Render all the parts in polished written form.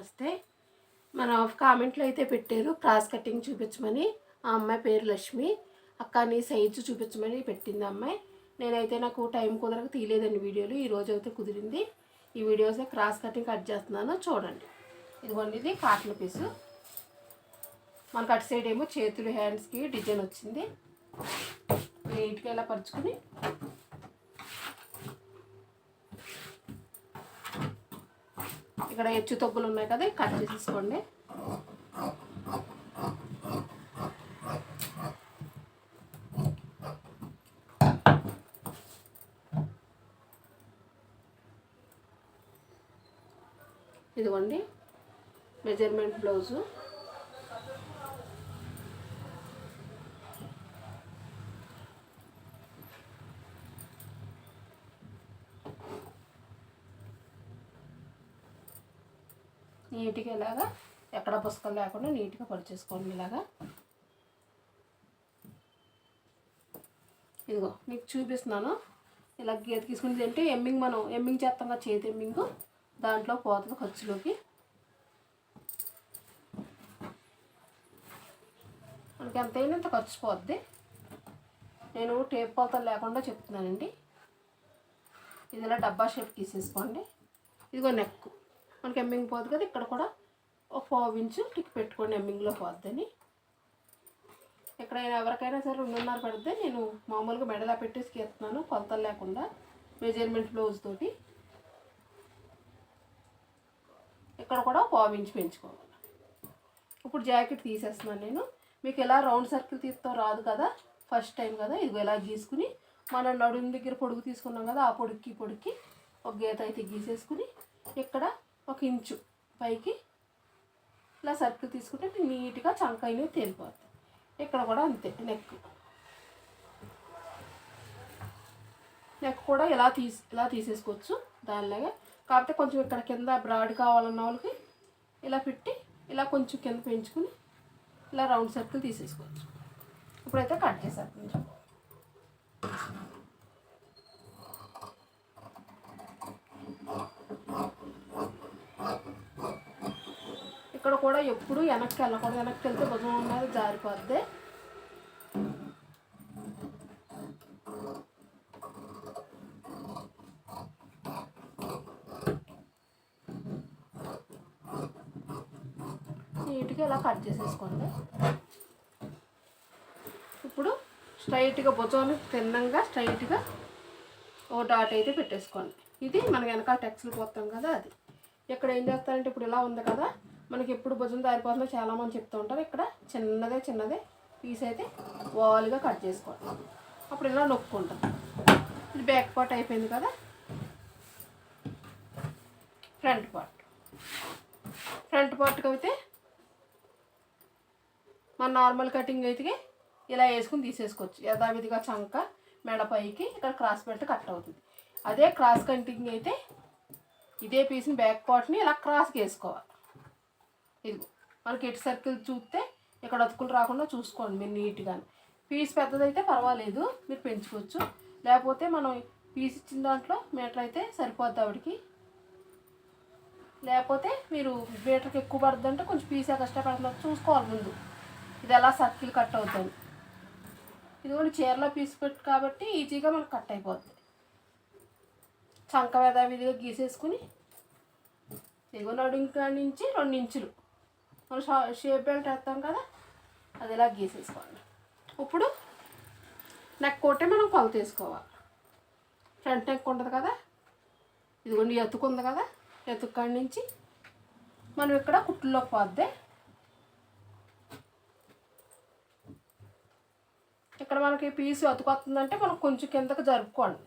నమస్తే. మన కామెంట్లో అయితే పెట్టారు క్రాస్ కటింగ్ చూపించమని. ఆ అమ్మాయి పేరు లక్ష్మి. అక్క నీ సైజు చూపించమని పెట్టింది అమ్మాయి. నేనైతే నాకు టైం కుదరక తీయలేదండి వీడియోలు. ఈరోజు అయితే కుదిరింది. ఈ వీడియోస్ క్రాస్ కటింగ్ కట్ చేస్తున్నాను చూడండి. ఇదిగోండి, ఇది కాటన్ పీసు. మనకు అటు సైడ్ ఏమో చేతులు హ్యాండ్స్కి డిజైన్ వచ్చింది. నీట్గా ఇలా పరుచుకుని ఇక్కడ హెచ్చు తగ్గులు ఉన్నాయి కదా, కట్ చేసేసుకోండి. ఇదిగోండి మెజర్మెంట్ బ్లౌజు. నీట్గా ఇలాగా ఎక్కడ పుస్తకం లేకుండా నీట్గా పడిచేసుకోండి. ఇలాగా ఇదిగో మీకు చూపిస్తున్నాను. ఇలా గీత తీసుకునేది అంటే ఎమ్మింగ్, మనం ఎమ్మింగ్ చేస్తాం కదా, చేతి ఎమ్మింగ్, దాంట్లో పోతుంది ఖర్చులోకి. మనకి ఎంతైనా ఇంత ఖర్చు పోద్ది. నేను టేప్ కొలతలు లేకుండా చెప్తున్నానండి. ఇది ఇలా డబ్బా షేప్ తీసేసుకోండి. ఇదిగో నెక్ మనకి ఎమ్మింగ్ పోతుంది కదా, ఇక్కడ కూడా ఒక 1 ఇంచు టిక్ పెట్టుకోండి, ఎమ్మింగ్లో పోద్దని. ఎక్కడైనా ఎవరికైనా సరే 2.5 పెడితే నేను మామూలుగా మెడలా పెట్టేసి గీస్తున్నాను, కొలతలు లేకుండా మెజర్మెంట్ బ్లౌజ్ తోటి. ఇక్కడ కూడా 1 ఇంచు పెంచుకోవాలి. ఇప్పుడు జాకెట్ తీసేస్తున్నాను నేను. మీకు ఎలా రౌండ్ సర్కిల్ తీస్తాం రాదు కదా, ఫస్ట్ టైం కదా. ఇదిగో ఇలా గీసుకుని మనం నడుము దగ్గర పొడుగు తీసుకున్నాం కదా, ఆ పొడుక్కి ఒక గీత అయితే గీసేసుకుని ఇక్కడ 1 ఇంచు పైకి ఇలా సర్కిల్ తీసుకుంటే నీట్గా చంక అనేది తేలిపోతుంది. ఇక్కడ కూడా అంతే. నెక్ కూడా ఇలా తీసేసుకోవచ్చు దానిలాగా. కాకపోతే కొంచెం ఇక్కడ కింద బ్రాడ్ కావాలన్న వాళ్ళకి ఇలా పెట్టి ఇలా కొంచెం కింద పెంచుకుని ఇలా రౌండ్ సర్కిల్ తీసేసుకోవచ్చు. ఇప్పుడైతే కట్ చేసేస్తాను. ఇక్కడ కూడా ఎప్పుడు వెనక్కి వెళ్ళకూడదు. వెనక్కి వెళ్తే భుజం ఉన్నది జారిపోద్ది. నీట్గా ఇలా కట్ చేసేసుకోండి. ఇప్పుడు స్ట్రైట్గా భుజాన్ని తిన్నంగా స్ట్రైట్గా ఓ డాట్ అయితే పెట్టేసుకోండి. ఇది మన వెనకాల టెక్స్లు పోతాం కదా, అది. ఇక్కడ ఏం చేస్తారంటే ఇప్పుడు ఇలా ఉంది కదా, మనకి ఎప్పుడు భుజం దారిపోతుందో చాలామంది చెప్తూ ఉంటారు. ఇక్కడ చిన్నదే పీస్ అయితే వాల్గా కట్ చేసుకోండి. అప్పుడు ఇలా నొక్కుంటాం. ఇది బ్యాక్ పార్ట్ అయిపోయింది కదా. ఫ్రంట్ పార్ట్కి అయితే మన నార్మల్ కటింగ్ అయితే ఇలా వేసుకుని తీసేసుకోవచ్చు. యథావిధిగా చంక మెడ పైకి ఇక్కడ క్రాస్ పెడితే కట్ అవుతుంది. అదే క్రాస్ కటింగ్ అయితే ఇదే పీస్ని బ్యాక్ పార్ట్ని ఇలా క్రాస్కి వేసుకోవాలి. ఇదిగో మనకి ఎటు సర్కిల్ చూస్తే ఇక్కడ అతుకులు రాకుండా చూసుకోండి మీరు నీట్గా. పీస్ పెద్దదైతే పర్వాలేదు, మీరు పెంచుకోవచ్చు. లేకపోతే మనం పీస్ ఇచ్చిన దాంట్లో మీటర్ అయితే సరిపోద్ది ఆవిడకి. లేకపోతే మీరు మీటర్కి ఎక్కువ పడుతుందంటే కొంచెం పీస్ ఎక్స్ట్రా పెడుతున్నారు చూసుకోవాలి ముందు. ఇది ఎలా సర్కిల్ కట్ అవుతుంది. ఇది కూడా చీరలో పీస్ పెట్టి కాబట్టి ఈజీగా మనకు కట్ అయిపోద్ది. చంక విధిగా గీసేసుకుని ఇదిగో నడుంకా నుంచి 2 ఇంచులు మనం షేప్ బెల్ట్ వేస్తాం కదా, అది ఇలా గీసేసుకోండి. ఇప్పుడు నెక్ కొట్టే మనం కొలత వేసుకోవాలి. ఫ్రంట్ నెక్ ఉంటుంది కదా, ఇదిగోండి ఎత్తుకు ఉంది కదా, ఎత్తుకాడి నుంచి మనం ఇక్కడ కుట్లోకి పోద్ది. ఇక్కడ మనకి పీసు అతుకొస్తుందంటే మనం కొంచెం కిందకు జరుపుకోండి.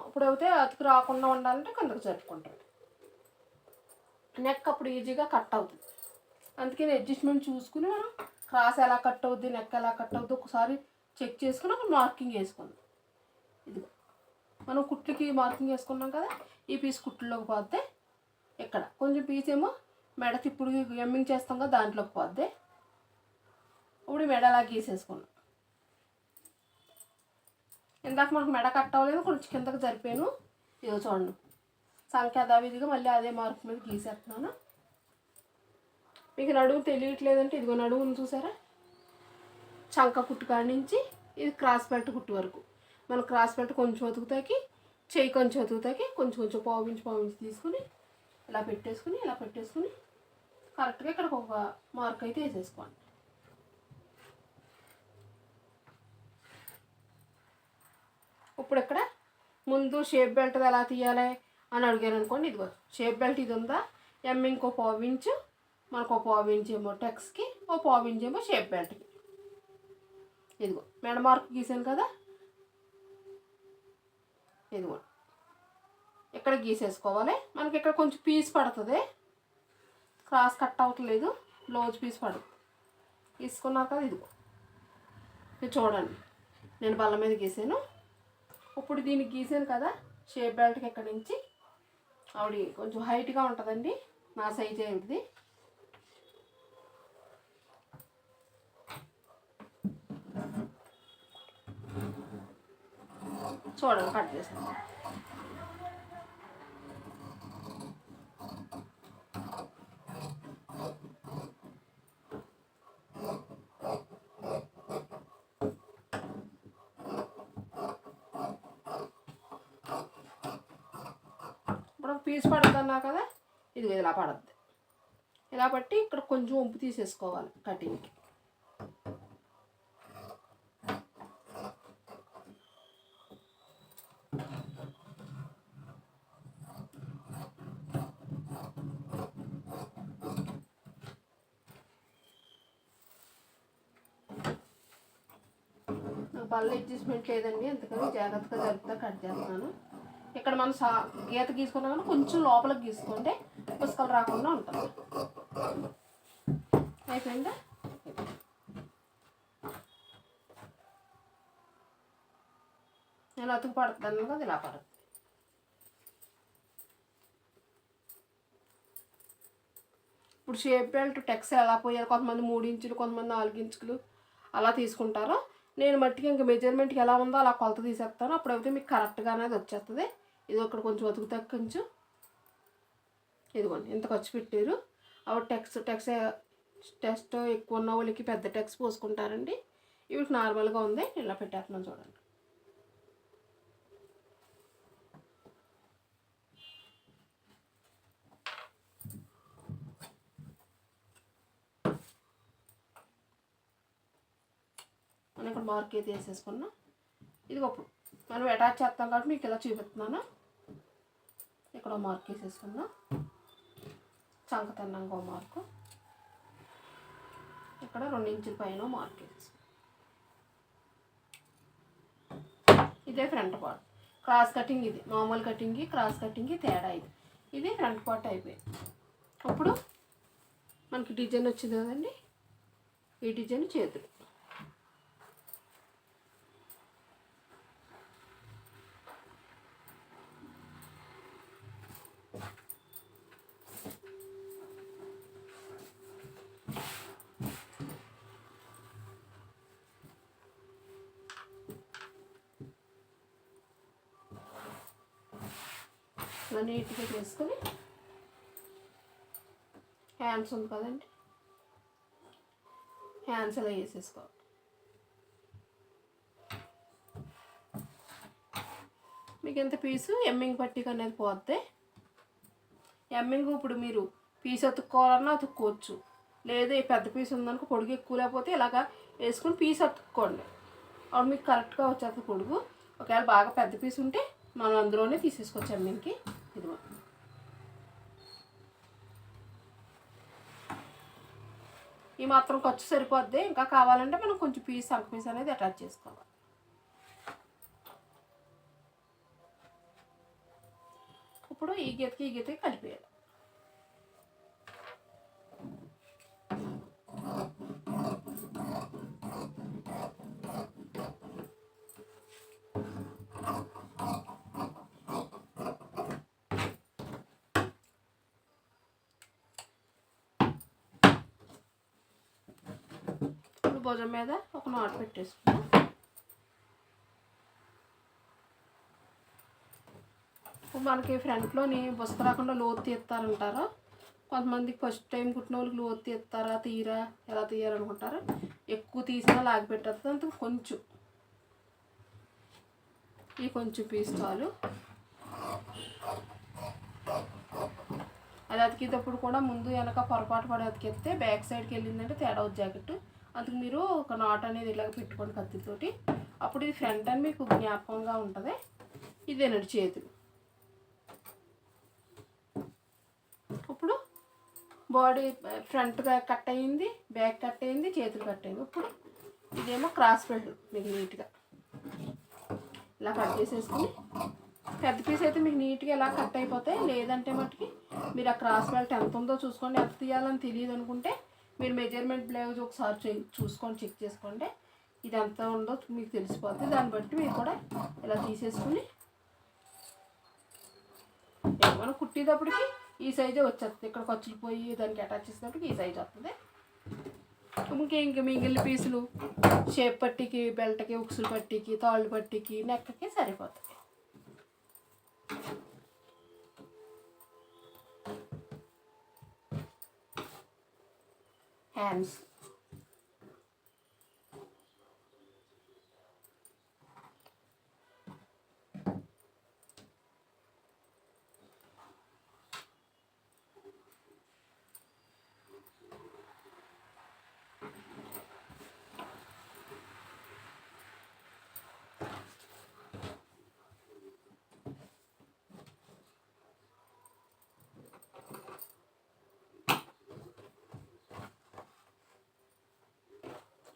ఇప్పుడు అయితే అతుకు రాకుండా ఉండాలంటే కిందకు జరుపుకుంటాం. నెక్ అప్పుడు ఈజీగా కట్ అవుతుంది. అందుకని అడ్జస్ట్మెంట్ చూసుకుని మనం క్రాస్ ఎలా కట్ అవుద్ది, నెక్ ఎలా కట్ అవుద్ది ఒకసారి చెక్ చేసుకుని ఒక మార్కింగ్ వేసుకుందాం. ఇదిగో మనం కుట్లకి మార్కింగ్ వేసుకున్నాం కదా, ఈ పీస్ కుట్లోకి పోద్ది. ఇక్కడ కొంచెం పీస్ ఏమో మెడ తిప్పుడు ఎమ్మింగ్ చేస్తాం కదా, దాంట్లోకి పోద్ది. ఇప్పుడు మెడ అలా గీసేసుకున్నాం. ఇందాక మనకు మెడ కట్ అవ్వలేదు, కొంచెం కిందకి జరిపాను. ఇదిగో చూడండి, సంఖ్య యథావిధిగా మళ్ళీ అదే మార్క్ మీద గీసేస్తున్నాను. మీకు నడుము తెలియట్లేదంటే ఇదిగో నడుమును చూసారా, చంక కుట్టు కాడి నుంచి ఇది క్రాస్ బెల్ట్ కుట్టు వరకు. మన క్రాస్ బెల్ట్ కొంచెం ఒతుకుతాకి, చెయ్యి కొంచెం ఒతుకుతాకి కొంచెం కొంచెం పావించి తీసుకుని ఇలా పెట్టేసుకుని కరెక్ట్గా ఇక్కడికి ఒక మార్క్ అయితే వేసేసుకోండి. ఇప్పుడు ఇక్కడ ముందు షేప్ బెల్ట్ ఎలా తీయాలి అని అడిగాను అనుకోండి, ఇదిగో షేప్ బెల్ట్ ఇది ఉందా, ఇంకో పావించు, మనకు ఒక పావించి ఏమో టెక్స్కి, ఓ పావించి ఏమో షేప్ బెల్ట్కి. ఇదిగో మెడ మార్క్ గీసాను కదా, ఇదిగో ఇక్కడ గీసేసుకోవాలి. మనకి ఇక్కడ కొంచెం పీస్ పడుతుంది, క్రాస్ కట్ అవ్వట్లేదు, బ్లౌజ్ పీస్ పడుతుంది. తీసుకున్నారు కదా, ఇదిగో ఇది చూడండి, నేను బల్ల మీద గీసాను. ఇప్పుడు దీనికి గీసాను కదా షేప్ బెల్ట్కి ఇక్కడి నుంచి, ఆవిడ కొంచెం హైట్గా ఉంటుందండి, నా సైజ్ ఏమిటిది. చూడండి కట్ చేస్తాను. ఇప్పుడు పీస్ పడుతుంది అన్నా కదా, ఇది ఇలా పడుద్ది. ఇలా బట్టి ఇక్కడ కొంచెం వంపు తీసేసుకోవాలి కటింగ్కి. బల్ల అడ్జస్ట్మెంట్ లేదండి, అందుకని జాగ్రత్తగా జరుపుతా కట్ చేస్తున్నాను. ఇక్కడ మనం గీత గీసుకున్నా కానీ కొంచెం లోపలికి గీసుకుంటే పుస్తకాలు రాకుండా ఉంటుంది. అయిపోయిందా? నేను అతుకు పడుతున్నాను కదా, ఇలా పడుతుంది. ఇప్పుడు షేప్ బెల్ట్ టెక్స్ ఎలా పోయారు, కొంతమంది 3 ఇంచులు, కొంతమంది 4 ఇంచులు అలా తీసుకుంటారు. నేను మట్టికి ఇంకా మెజర్మెంట్కి ఎలా ఉందో అలా కొలత తీసేస్తాను. అప్పుడైతే మీకు కరెక్ట్గా అనేది వచ్చేస్తుంది. ఇది ఇక్కడ కొంచెం ఒతుకుతా, కొంచెం ఇదిగోండి ఇంత ఖర్చు పెట్టారు. అవి టెక్స్ట్ ఎక్కువ ఉన్న వాళ్ళకి పెద్ద టెక్స్ట్ పోసుకుంటారండి. ఇవి నార్మల్గా ఉంది, ఇలా పెట్టేస్తున్నాను చూడండి. మనం ఇక్కడ మార్క్ అయితే వేసేసుకున్నాం. ఇది ఇప్పుడు మనం అటాచ్ చేస్తాం కాబట్టి మీకు ఇలా చూపిస్తున్నాను. ఇక్కడ మార్క్ వేసేసుకున్నాం, చంక తిన్నాక మార్కు, ఇక్కడ 2 ఇంచుల పైన మార్క్ వేసేసుకున్నాం. ఇదే ఫ్రంట్ పార్ట్. క్రాస్ కటింగ్ ఇది, మామూలు కటింగ్కి క్రాస్ కటింగ్కి తేడా ఇది. ఇది ఫ్రంట్ పార్ట్ అయిపోయింది. ఇప్పుడు మనకి డిజైన్ వచ్చింది కదండి, ఈ డిజైన్ చేతులు. ఇలా నీట్గా చేసుకొని హ్యాండ్స్ ఉంది కదండి, హ్యాండ్స్ అలా వేసేసుకోవాలి. మీకు ఎంత పీసు ఎమ్మింగ్ పట్టిక అనేది పోతే, ఎమ్మింగ్ ఇప్పుడు మీరు పీస్ అతుక్కోవాలన్నా అతుక్కోవచ్చు, లేదు ఈ పెద్ద పీస్ ఉందనుకో, పొడుగు ఎక్కువ లేకపోతే ఇలాగా వేసుకుని పీస్ అతుక్కోండి, అప్పుడు మీకు కరెక్ట్గా వచ్చేస్తుంది పొడుగు. ఒకవేళ బాగా పెద్ద పీస్ ఉంటే మనం అందులోనే తీసేసుకోవచ్చు ఎమ్మింగ్కి. ఇదిగో ఈ మాత్రం ఖర్చు సరిపోద్ది, ఇంకా కావాలంటే మనం కొంచెం సంక పీస్ అనేది అటాచ్ చేసుకోవాలి. ఇప్పుడు ఈ గీతకి కలిపేయాలి. భుజం మీద ఒక నాట్ పెట్టేసుకున్నాం. మనకి ఫ్రంట్లోని బుసక రాకుండా లోతు తీస్తారంటారు, కొంతమందికి ఫస్ట్ టైం కుట్టిన వాళ్ళకి లోతు తీస్తారా తీరా ఎలా తీయాలనుకుంటారు. ఎక్కువ తీసినా లాగి పెట్టేస్తుంది. అంత కొంచెం ఈ కొంచెం పీస్ చాలు. అది అతికేటప్పుడు కూడా ముందు వెనక పొరపాటు పడి అతికేస్తే బ్యాక్ సైడ్కి వెళ్ళిందంటే తేడా అవుతుంది జాకెట్. అందుకు మీరు ఒక నాట్ అనేది ఇలాగ పెట్టుకోండి కత్తితోటి. అప్పుడు ఇది ఫ్రంట్ అని మీకు జ్ఞాపకంగా ఉంటుంది. ఇదేనండి చేతులు. ఇప్పుడు బాడీ ఫ్రంట్ బ్యాక్ కట్ అయ్యింది, బ్యాక్ కట్ అయ్యింది, చేతులు కట్ అయింది. ఇప్పుడు ఇదేమో క్రాస్ బెల్ట్ మీకు నీట్గా ఇలా కట్ చేసేసుకుని, పెద్ద పీస్ అయితే మీకు నీట్గా ఇలా కట్ అయిపోతాయి. లేదంటే మటుకి మీరు ఆ క్రాస్ బెల్ట్ ఎంత ఉందో చూసుకోండి. ఎంత తీయాలని తెలియదు అనుకుంటే మీరు మెజర్మెంట్ బ్లౌజ్ ఒకసారి చూసుకోండి, చెక్ చేసుకోండి. ఇది ఎంత ఉందో మీకు తెలిసిపోతుంది. దాన్ని బట్టి మీరు కూడా ఇలా తీసేసుకుని మనం కుట్టేటప్పటికి ఈ సైజే వచ్చేస్తుంది. ఇక్కడ ఖర్చులు పోయి దానికి అటాచ్ చేసేటప్పటికి ఈ సైజ్ వస్తుంది. ఇంక మిగిలిన పీసులు షేప్ పట్టీకి, బెల్ట్కి, ఉక్సులు పట్టీకి, తాళ్ళు పట్టీకి, నెక్కకి సరిపోతాయి. హ్యాండ్స్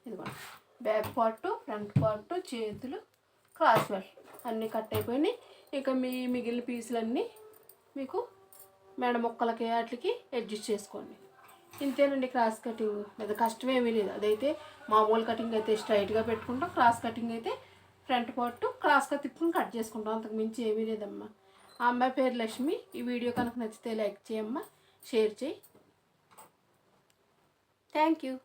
ఇదిగోండి. బ్యాక్ పార్ట్, ఫ్రంట్ పార్ట్, చేతులు, క్రాస్ బెల్ట్ అన్నీ కట్ అయిపోయినాయి. ఇక మిగిలిన పీసులన్నీ మీకు మెడ ముక్కలకి వాటికి అడ్జస్ట్ చేసుకోండి. ఇంతేనండి క్రాస్ కటింగ్. పెద్ద కష్టమేమీ లేదు. అదైతే మామూలు కటింగ్ అయితే స్ట్రైట్గా పెట్టుకుంటాం. క్రాస్ కటింగ్ అయితే ఫ్రంట్ పార్ట్ క్రాస్గా తిప్పుకుని కట్ చేసుకుంటాం. అంతకు మించి ఏమీ లేదమ్మా. ఆ అమ్మాయి పేరు లక్ష్మి. ఈ వీడియో కనుక నచ్చితే లైక్ చేయమ్మా, షేర్ చేయి. Thank you.